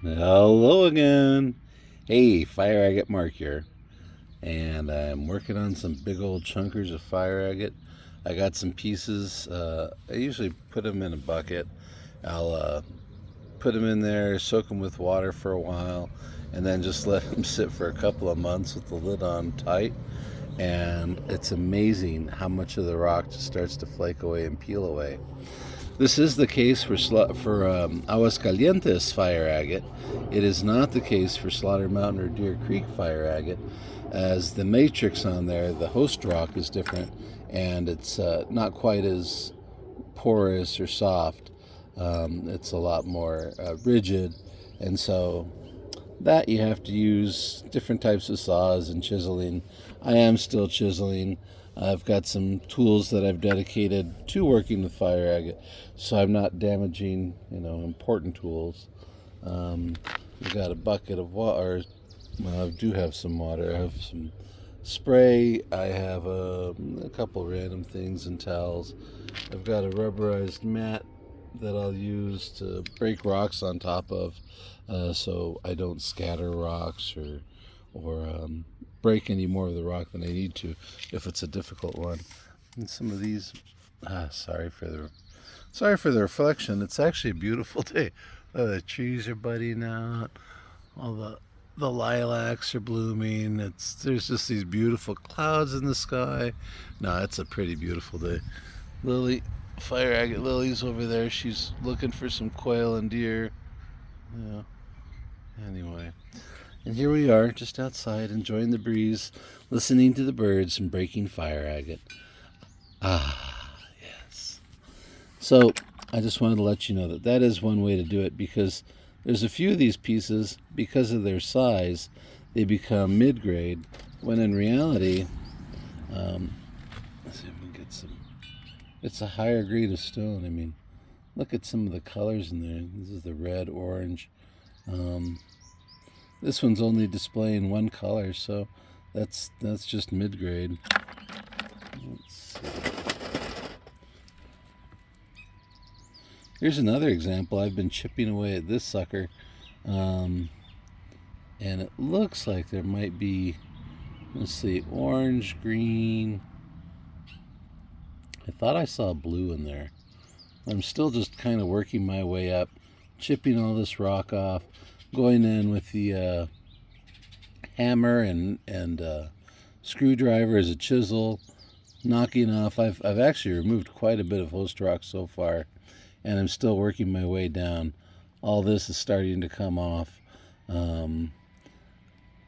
Hello again. Hey, Fire Agate Mark here. And I'm working on some big old chunkers of fire agate. I got some pieces. I usually put them in a bucket. I'll put them in there, soak them with water for a while, and then just let them sit for a couple of months with the lid on tight. And it's amazing how much of the rock just starts to flake away and peel away. This is the case for Aguascalientes fire agate. It is not the case for Slaughter Mountain or Deer Creek fire agate, as the matrix on there, the host rock, is different, and it's not quite as porous or soft. It's a lot more rigid, and so that you have to use different types of saws and chiseling. I am still chiseling. I've got some tools that I've dedicated to working with fire agate, so I'm not damaging, important tools. I've got a bucket of water. Well, I do have some water. I have some spray. I have a couple random things and towels. I've got a rubberized mat that I'll use to break rocks on top of, so I don't scatter rocks or break any more of the rock than I need to if it's a difficult one. And some of these, sorry for the reflection. It's actually a beautiful day. The trees are budding out. All the lilacs are blooming. There's just these beautiful clouds in the sky. No, it's a pretty beautiful day. Lily, fire agate Lily's over there. She's looking for some quail and deer. Yeah. Anyway, and here we are, just outside, enjoying the breeze, listening to the birds, and breaking fire agate. Yes. So I just wanted to let you know that is one way to do it, because there's a few of these pieces, because of their size, they become mid-grade, when in reality, let's see if we can get some. It's a higher grade of stone. I mean, look at some of the colors in there. This is the red, orange. This one's only displaying one color, so that's just mid-grade. Let's see. Here's another example. I've been chipping away at this sucker, and it looks like there might be, let's see, orange, green. I thought I saw blue in there. I'm still just kind of working my way up, chipping all this rock off, going in with the hammer and screwdriver as a chisel, knocking off. I've actually removed quite a bit of host rock so far, and I'm still working my way down. All this is starting to come off.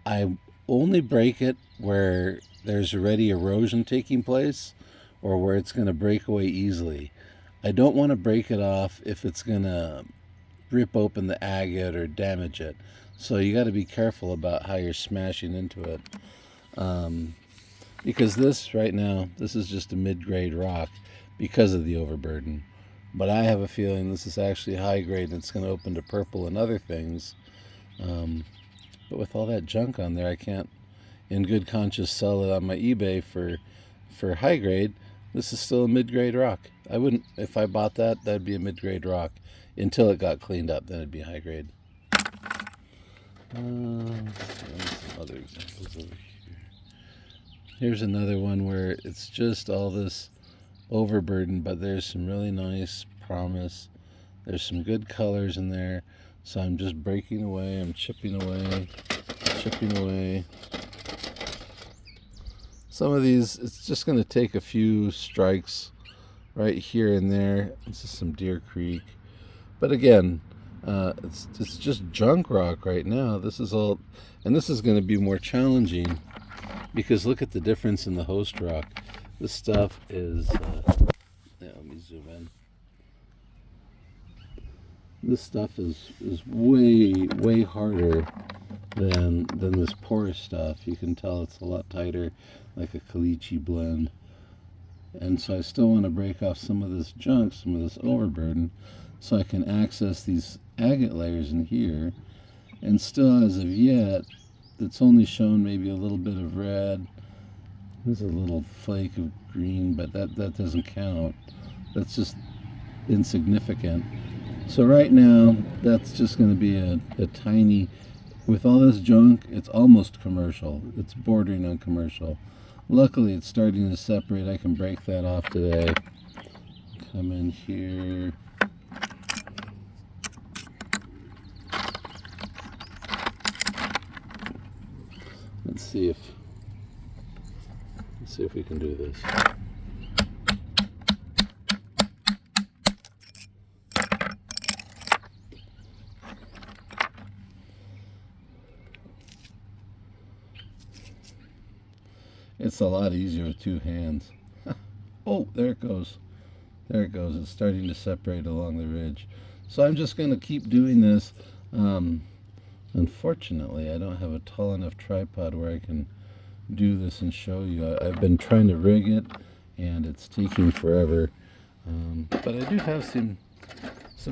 I only break it where there's already erosion taking place, or where it's going to break away easily. I don't want to break it off if it's going to rip open the agate or damage it. So you got to be careful about how you're smashing into it. Because this right now, this is just a mid-grade rock because of the overburden. But I have a feeling this is actually high grade and it's going to open to purple and other things. But with all that junk on there, I can't in good conscience sell it on my eBay for high grade. This is still a mid-grade rock. I wouldn't, if I bought that, that'd be a mid-grade rock. Until it got cleaned up, then it'd be high grade. Some other examples over here. Here's another one where it's just all this overburden, but there's some really nice promise. There's some good colors in there. So I'm just breaking away, I'm chipping away. Some of these, it's just going to take a few strikes right here and there. This is some Deer Creek. But again, it's just junk rock right now. This is all, and this is going to be more challenging because look at the difference in the host rock. This stuff is, let me zoom in. This stuff is way harder than this porous stuff. You can tell it's a lot tighter, like a caliche blend. And so I still want to break off some of this junk, some of this overburden, so I can access these agate layers in here. And still, as of yet, it's only shown maybe a little bit of red. There's a little flake of green, but that doesn't count. That's just insignificant. So right now, that's just going to be a tiny, with all this junk, it's almost commercial. It's bordering on commercial. Luckily, it's starting to separate. I can break that off today. Come in here. Let's see if we can do this. It's a lot easier with two hands. Oh, there it goes. There it goes. It's starting to separate along the ridge. So I'm just going to keep doing this. Unfortunately, I don't have a tall enough tripod where I can do this and show you. I've been trying to rig it, and it's taking forever. But I do have some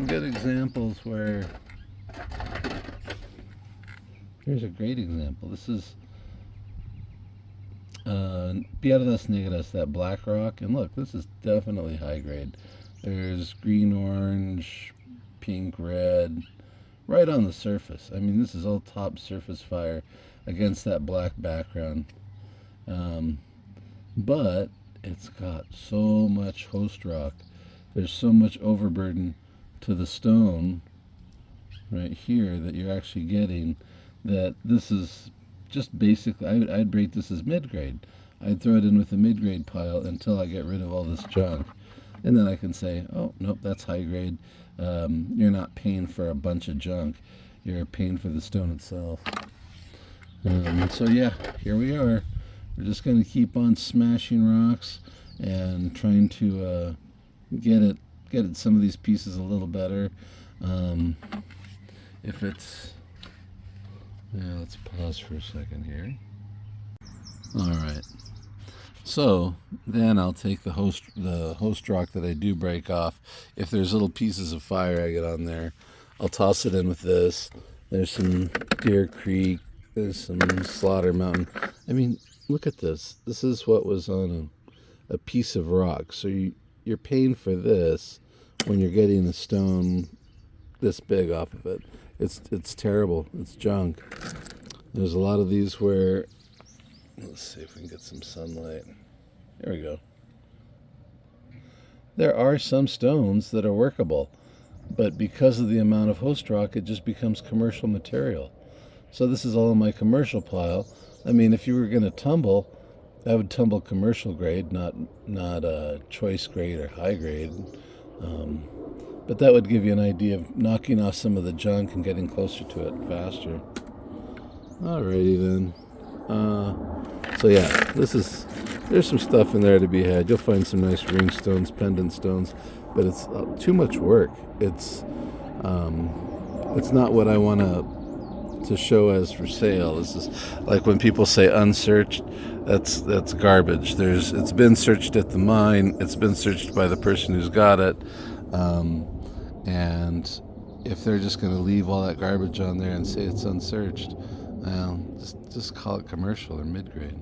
good examples where... Here's a great example. This is Piedras Negras, that black rock. And look, this is definitely high grade. There's green, orange, pink, red, right on the surface. I mean, this is all top surface fire against that black background. But it's got so much host rock. There's so much overburden to the stone right here that you're actually getting, that this is just basically, I'd rate this as mid-grade. I'd throw it in with a mid-grade pile until I get rid of all this junk. And then I can say, oh, nope, that's high grade. You're not paying for a bunch of junk. You're paying for the stone itself. So yeah, here we are. We're just going to keep on smashing rocks and trying to get some of these pieces a little better. If it's... Yeah, let's pause for a second here. All right. So then I'll take the host rock that I do break off. If there's little pieces of fire agate on there, I'll toss it in with this. There's some Deer Creek. There's some Slaughter Mountain. I mean, look at this. This is what was on a piece of rock. So you're paying for this when you're getting a stone this big off of it. It's terrible. It's junk. There's a lot of these where, let's see if we can get some sunlight. There we go. There are some stones that are workable, but because of the amount of host rock, it just becomes commercial material. So this is all in my commercial pile. I mean, if you were going to tumble, I would tumble commercial grade, not choice grade or high grade. But that would give you an idea of knocking off some of the junk and getting closer to it faster. Alrighty then. So yeah, there's some stuff in there to be had. You'll find some nice ring stones, pendant stones, but it's too much work. It's not what I want to show as for sale. This is like when people say unsearched. That's garbage. It's been searched at the mine. It's been searched by the person who's got it. And if they're just going to leave all that garbage on there and say it's unsearched, well, just call it commercial or mid-grade.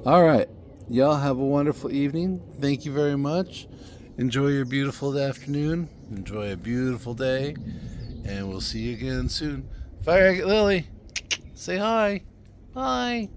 All right. Y'all have a wonderful evening. Thank you very much. Enjoy your beautiful afternoon. Enjoy a beautiful day. And we'll see you again soon. Fire Agate Lily, say hi. Hi.